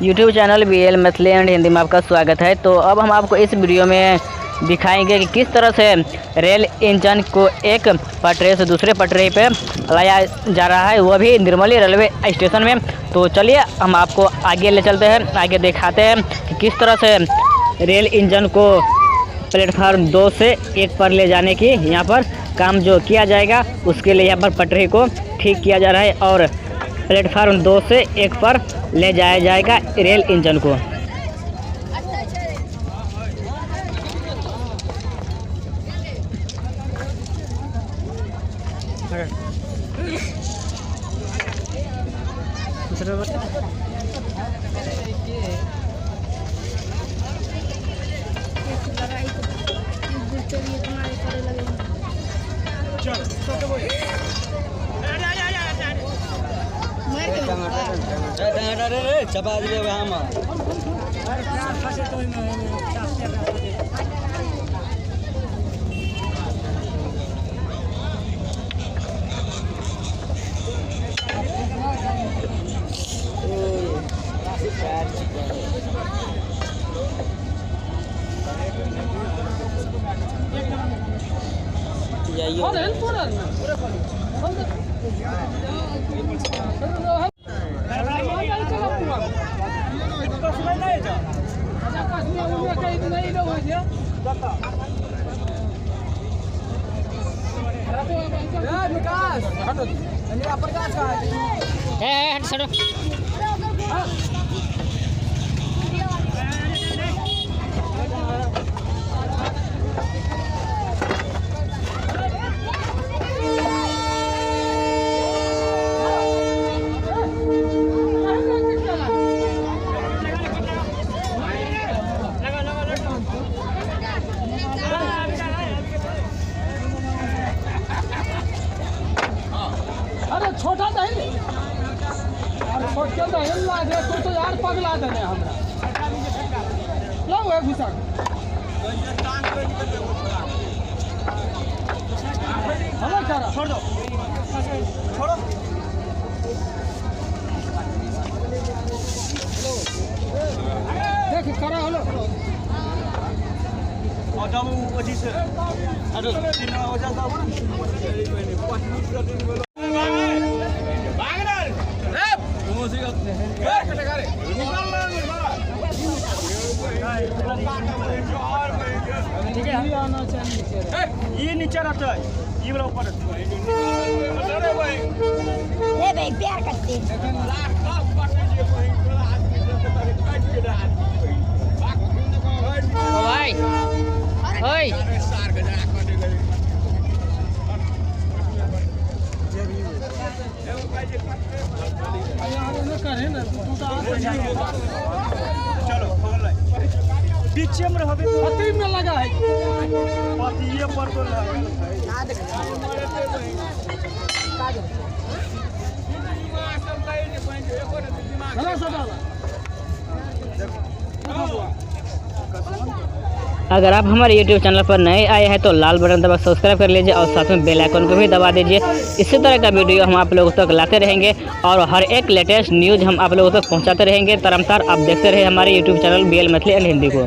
YouTube channel BL Maithili and Hindi में आपका स्वागत है। तो अब हम आपको इस वीडियो में दिखाएंगे कि किस तरह से रेल इंजन को एक पटरी से दूसरे पटरी पे लाया जा रहा है, वह भी निर्मली रेलवे स्टेशन में। तो चलिए हम आपको आगे ले चलते हैं, आगे दिखाते हैं कि किस तरह से रेल इंजन को प्लेटफार्म 2 से 1 पर ले जाने की यहाँ पर काम जो किया जाएगा, उसके लिए यहाँ पर पटरी को ठीक किया जा रहा है और प्लेटफार्म 2 से 1 पर ले जाया जाएगा रेल इंजन को। छोटा दही और छोटे दही लागे तो यार पगला देने हमरा लो है घुसा हलो करा छोड़ दो छोड़ो देख करा हलो और जब वो जी से अरे दिन हो जाता है ये नीचे रहता है, ये वाला ऊपर रहता है। ले भाई प्यार करते भाई ओए चलो पीछे में रहो पति में लगा है पति ये पर तो लगा अगर आप हमारे YouTube चैनल पर नए आए हैं तो लाल बटन दबा सब्सक्राइब कर लीजिए और साथ में बेल आइकन को भी दबा दीजिए। इसी तरह का वीडियो हम आप लोगों तक लाते रहेंगे और हर एक लेटेस्ट न्यूज़ हम आप लोगों तक पहुंचाते रहेंगे। तरमतार आप देखते रहे हमारे YouTube channel BL Maithili and Hindi को।